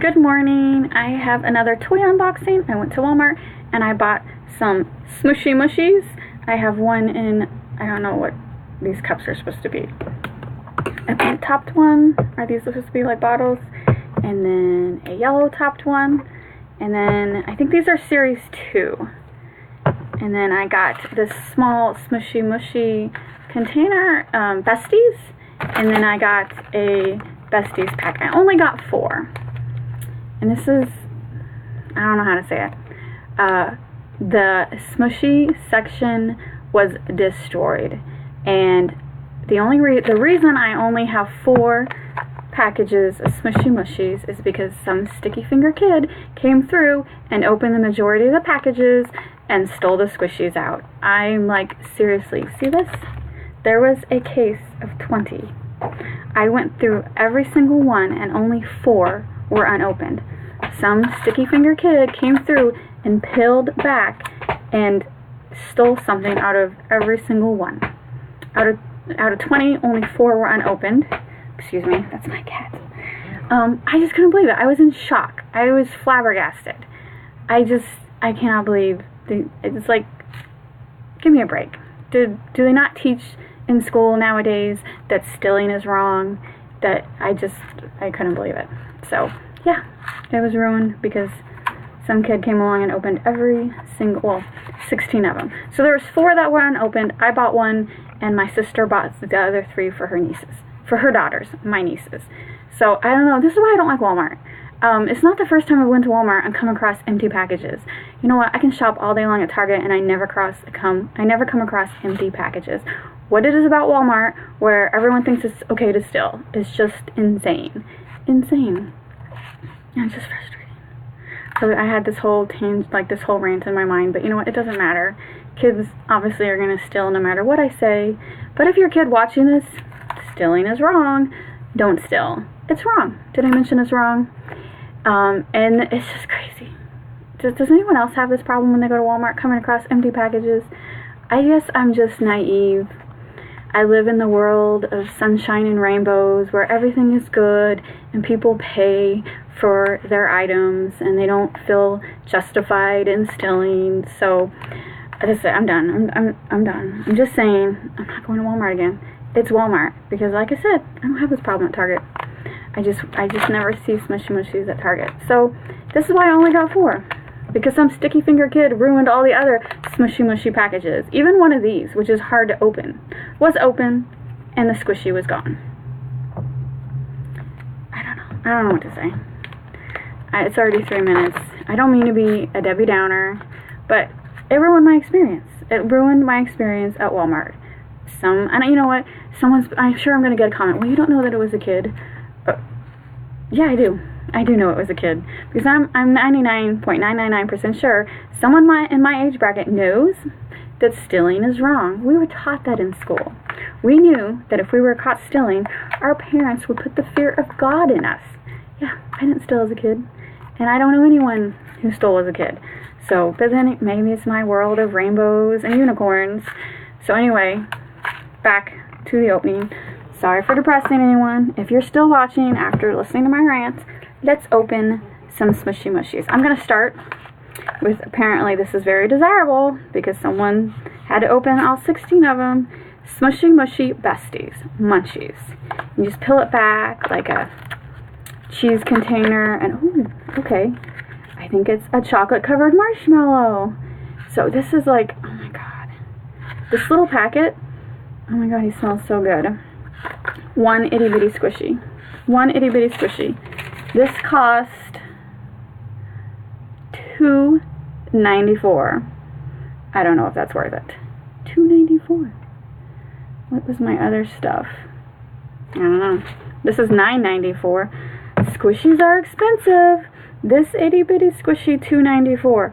Good morning. I have another toy unboxing. I went to Walmart and I bought some Smooshy Mushies. I have one in, I don't know what these cups are supposed to be. A pink topped one. Are these supposed to be like bottles? And then a yellow topped one. And then I think these are series 2. And then I got this small Smooshy Mushy container, Besties. And then I got a Besties pack. I only got 4. And this is, I don't know how to say it. The Smooshy section was destroyed. And the reason I only have 4 packages of Smooshy Mushies is because some sticky finger kid came through and opened the majority of the packages and stole the squishies out. I'm like, seriously, see this? There was a case of 20. I went through every single one and only 4 were unopened. Some sticky finger kid came through and peeled back and stole something out of every single one. Out of 20, only 4 were unopened. Excuse me, that's my cat. I just couldn't believe it. I was in shock. I was flabbergasted. I cannot believe. It's like, give me a break. Do they not teach in school nowadays that stealing is wrong? That I couldn't believe it. So, yeah, it was ruined because some kid came along and opened every single, well, 16 of them. So there was 4 that were unopened. I bought 1, and my sister bought the other 3 for her nieces. For her daughters, my nieces. So, I don't know. This is why I don't like Walmart. It's not the first time I went to Walmart and come across empty packages. You know what? I can shop all day long at Target, and I never come across empty packages. What it is about Walmart, where everyone thinks it's okay to steal, is just insane. Insane. And it's just frustrating. So I had this whole rant in my mind, but you know what? It doesn't matter. Kids obviously are going to steal no matter what I say. But if you're a kid watching this, stealing is wrong. Don't steal. It's wrong. Did I mention it's wrong? And it's just crazy. Does anyone else have this problem when they go to Walmart coming across empty packages? I guess I'm just naive. I live in the world of sunshine and rainbows where everything is good and people pay for their items and they don't feel justified in stealing. So that's it. I'm done. I'm done. I'm just saying I'm not going to Walmart again. It's Walmart because, like I said, I don't have this problem at Target. I just never see Smooshy Mushies at Target. So this is why I only got 4. Because some sticky finger kid ruined all the other Smooshy Mushy packages. Even one of these, which is hard to open, was open and the squishy was gone. I don't know what to say. It's already 3 minutes. I don't mean to be a Debbie Downer, but it ruined my experience. It ruined my experience at Walmart. And you know what? I'm sure I'm going to get a comment. Well, you don't know that it was a kid. Yeah, I do. I do know it was a kid. Because I'm 99.999% sure someone in my age bracket knows that stealing is wrong. We were taught that in school. We knew that if we were caught stealing, our parents would put the fear of God in us. Yeah, I didn't steal as a kid. And I don't know anyone who stole as a kid. So, but then maybe it's my world of rainbows and unicorns. So anyway, back to the opening. Sorry for depressing anyone. If you're still watching after listening to my rant, let's open some Smooshy Mushies. I'm going to start with, apparently this is very desirable because someone had to open all 16 of them. Smooshy Mushy Besties, Munchies. You just peel it back like a cheese container and, ooh, okay. I think it's a chocolate covered marshmallow. So this is like, oh my god. This little packet, oh my god, he smells so good. One itty bitty squishy. One itty bitty squishy. This cost $2.94. I don't know if that's worth it. $2.94. What was my other stuff? I don't know. This is $9.94. Squishies are expensive. This itty bitty squishy, $2.94.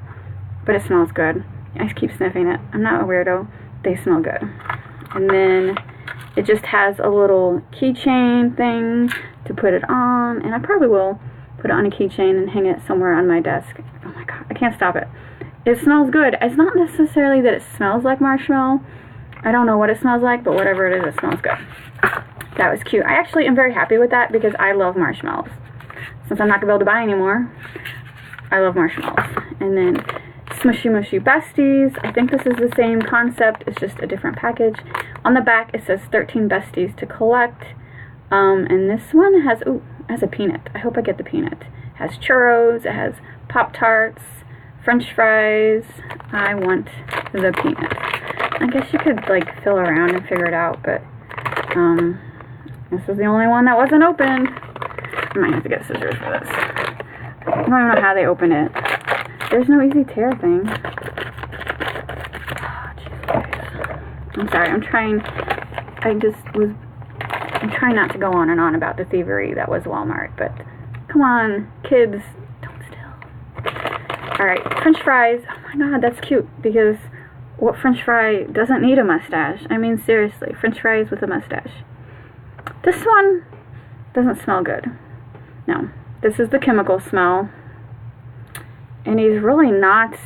But it smells good. I keep sniffing it. I'm not a weirdo. They smell good. And then it just has a little keychain thing to put it on, and I probably will put it on a keychain and hang it somewhere on my desk. Oh my god, I can't stop it. It smells good. It's not necessarily that it smells like marshmallow. I don't know what it smells like, but whatever it is, it smells good. That was cute. I actually am very happy with that because I love marshmallows. since I'm not going to be able to buy anymore, I love marshmallows. And then Smooshy Mushy Besties. I think this is the same concept. It's just a different package. On the back, it says 13 besties to collect. And this one has, ooh, has a peanut. I hope I get the peanut. It has churros. It has Pop-Tarts, French fries. I want the peanut. I guess you could, like, fill around and figure it out, but this was the only one that wasn't opened. I might have to get scissors for this. I don't even know how they open it. There's no easy tear thing. Oh, jeez. I'm sorry, I'm trying not to go on and on about the thievery that was Walmart, but come on, kids, don't steal. Alright, French fries. Oh my god, that's cute, because what French fry doesn't need a mustache? I mean, seriously, French fries with a mustache. This one doesn't smell good. No, this is the chemical smell. And he's really not,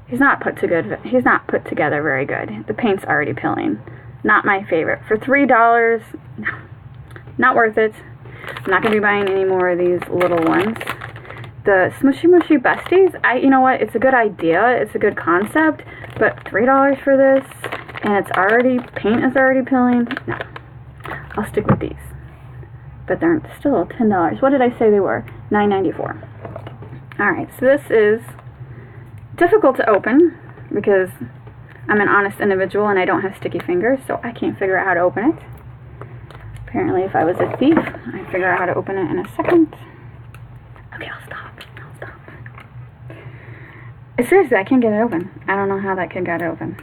he's not put together very good. The paint's already peeling. Not my favorite. For $3, no, not worth it. I'm not going to be buying any more of these little ones. The Smooshy Mushy Besties, you know what, it's a good idea, it's a good concept, but $3 for this, and it's already, paint is already peeling, no. I'll stick with these. But they're still $10. What did I say they were? $9.94. Alright, so this is difficult to open because I'm an honest individual and I don't have sticky fingers, so I can't figure out how to open it. Apparently, if I was a thief, I'd figure out how to open it in a second. Okay, I'll stop. Seriously, I can't get it open. I don't know how that kid got it open.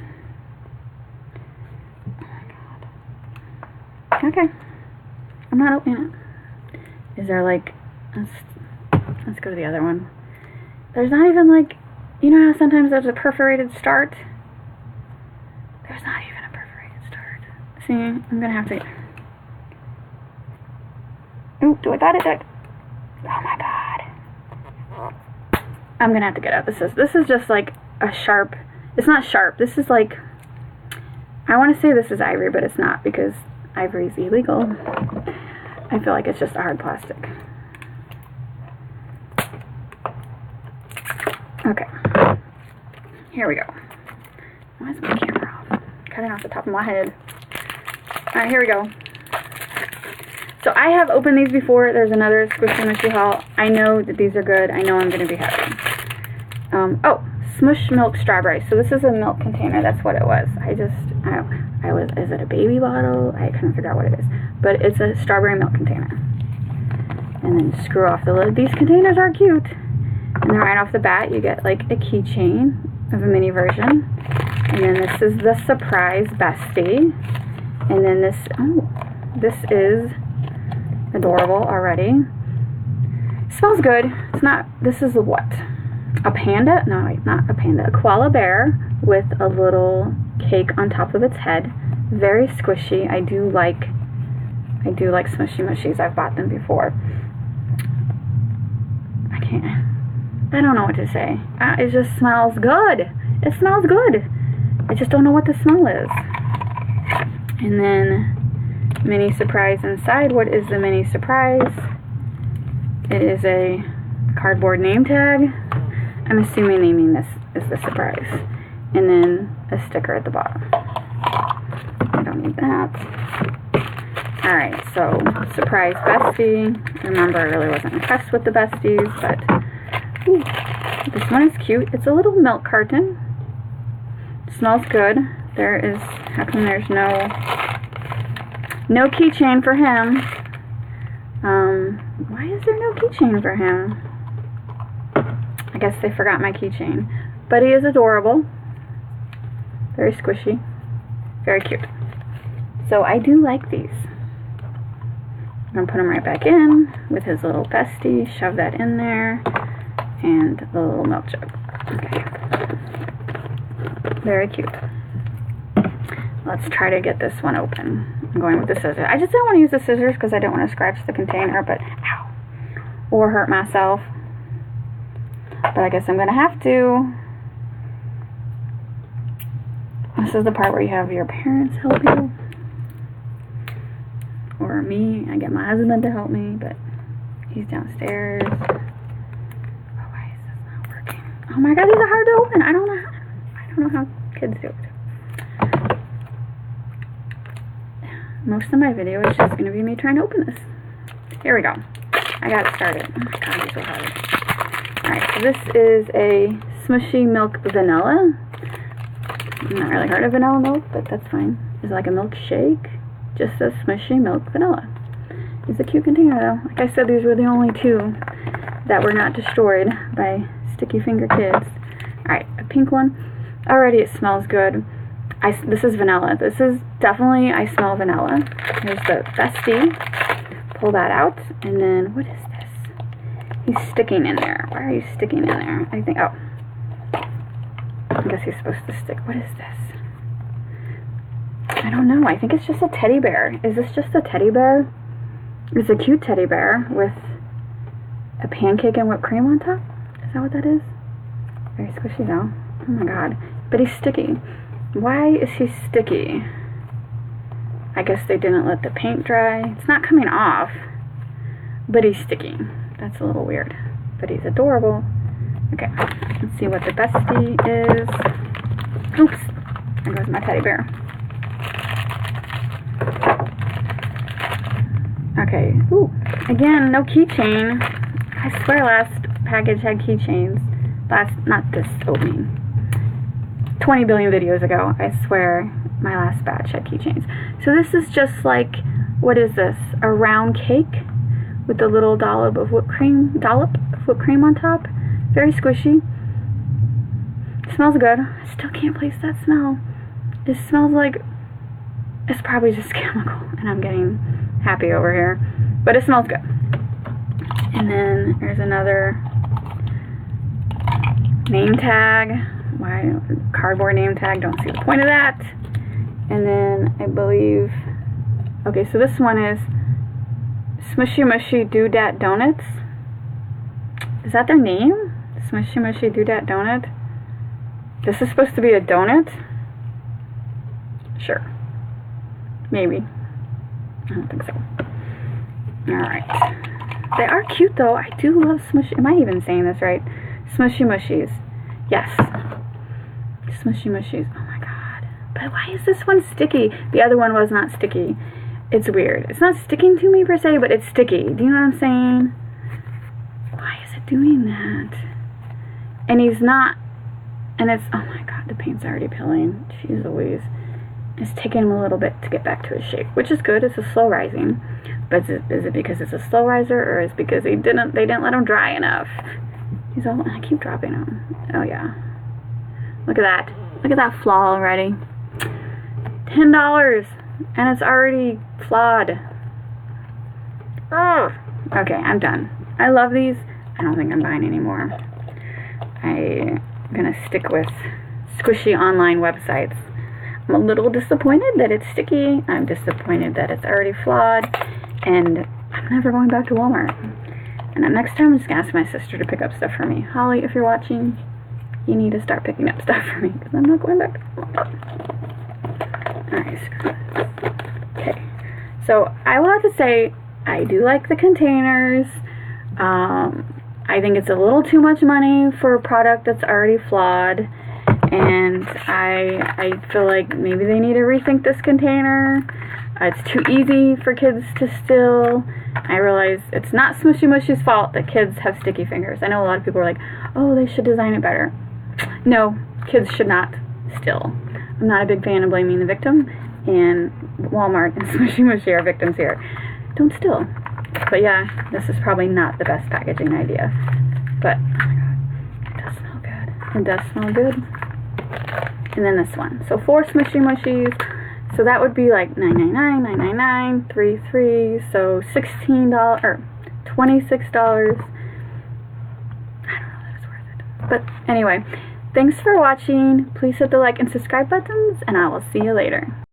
Oh my god. Okay. I'm not opening it. Is there like... Let's go to the other one. There's not even like... You know how sometimes there's a perforated start? There's not even a perforated start. See, I'm gonna have to... Ooh, do I got it? Oh my god. I'm gonna have to get out. This is just like a sharp... It's not sharp. This is like... I want to say this is ivory, but it's not because ivory is illegal. I feel like it's just a hard plastic. Okay. Here we go. Why is my camera off? Cutting off the top of my head. Alright, here we go. So I have opened these before. There's another Squishy Mushy haul. I know that these are good. I know I'm going to be happy. Oh, Smush Milk Strawberry. So this is a milk container. That's what it was. Is it a baby bottle? I couldn't figure out what it is. But it's a strawberry milk container. And then screw off the lid. These containers are cute. And then right off the bat, you get like a keychain of a mini version. And then this is the surprise bestie. And then this is adorable already. Smells good. It's not, this is what? A panda? No, wait, not a panda. A koala bear with a little cake on top of its head. Very squishy. I do like Smooshy Mushies. I've bought them before. I don't know what to say. It just smells good. It smells good. I just don't know what the smell is. And then mini surprise inside. What is the mini surprise? It is a cardboard name tag. I'm assuming they mean this is the surprise. And then a sticker at the bottom. I don't need that. Alright, so surprise bestie. Remember, I really wasn't impressed with the besties, but ooh, this one is cute. It's a little milk carton. It smells good. There is, how come there's no keychain for him? Why is there no keychain for him? I guess they forgot my keychain. But he is adorable. Very squishy. Very cute. So I do like these. I'm going to put him right back in with his little bestie. Shove that in there. And the little milk jug. Okay. Very cute. Let's try to get this one open. I'm going with the scissors. I just don't want to use the scissors because I don't want to scratch the container, but ow. Or hurt myself. But I guess I'm going to have to. This is the part where you have your parents help you. Or me. I get my husband to help me, but He's downstairs. Oh, why is this not working? Oh my god, these are hard to open. I don't know how kids do it. Most of my video is just going to be me trying to open this. Here we go. I got it started. Oh my god, these are hard. Alright, so this is a Smooshy Milk Vanilla. I'm not really heard of vanilla milk, but that's fine. It's like a milkshake. Just a Smooshy Milk Vanilla. It's a cute container though. Like I said, these were the only two that were not destroyed by sticky finger kids. Alright, a pink one. Already it smells good. This is vanilla. This is definitely, I smell vanilla. Here's the bestie. Pull that out. And then, what is this? He's sticking in there. Why are you sticking in there? I think, oh. I guess he's supposed to stick. What is this? I don't know. I think it's just a teddy bear. Is this just a teddy bear? It's a cute teddy bear with a pancake and whipped cream on top. Is that what that is? Very squishy though. Oh my god. But he's sticky. Why is he sticky? I guess they didn't let the paint dry. It's not coming off, but he's sticky. That's a little weird, but he's adorable. Okay, let's see what the bestie is. Oops, there goes my teddy bear. Okay, ooh, again, no keychain. I swear last package had keychains. Not this opening. 20 billion videos ago, I swear my last batch had keychains. So this is just like, what is this? A round cake with a little dollop of whipped cream on top. Very squishy. It smells good. I still can't place that smell. It smells like, it's probably just chemical, and I'm getting happy over here. But it smells good. And then there's another name tag. Why cardboard name tag? Don't see the point of that. And then I believe, okay, so this one is Smooshy Mushy Doodad Donuts. Is that their name? Smooshy Mushy Doodad Donut. This is supposed to be a donut. Sure, maybe. I don't think so. All right. They are cute though. I do love Smooshy. Am I even saying this right? Smooshy Mushies. Yes. Smooshy Mushies. Oh my god. But why is this one sticky? The other one was not sticky. It's weird. It's not sticking to me per se, but it's sticky. Do you know what I'm saying? Why is it doing that? And he's not, and it's, oh my god, the paint's already peeling. Jeez Louise. It's taking him a little bit to get back to his shape, which is good. It's a slow rising. But is it because it's a slow riser, or is it because they didn't let him dry enough? He's all, I keep dropping him. Oh yeah. Look at that. Look at that flaw already. $10 and it's already flawed. Oh. Okay, I'm done. I love these. I don't think I'm buying any more. I'm gonna stick with squishy online websites. I'm a little disappointed that it's sticky. I'm disappointed that it's already flawed. And I'm never going back to Walmart. And then next time I'm just gonna ask my sister to pick up stuff for me. Holly, if you're watching, you need to start picking up stuff for me because I'm not going back to Walmart. Alright, okay. So I will have to say I do like the containers. I think it's a little too much money for a product that's already flawed. And I feel like maybe they need to rethink this container. It's too easy for kids to steal. I realize it's not Smooshy Mushy's fault that kids have sticky fingers. I know a lot of people are like, oh, they should design it better. No, kids should not steal. I'm not a big fan of blaming the victim, and Walmart and Smooshy Mushy are victims here. Don't steal. But yeah, this is probably not the best packaging idea. But, oh my god, it does smell good. It does smell good. And then this one. So 4 Smooshy Mushies. So that would be like $9.99, $9.99, 3, so $16 or $26. I don't know that it's worth it. But anyway, thanks for watching. Please hit the like and subscribe buttons, and I will see you later.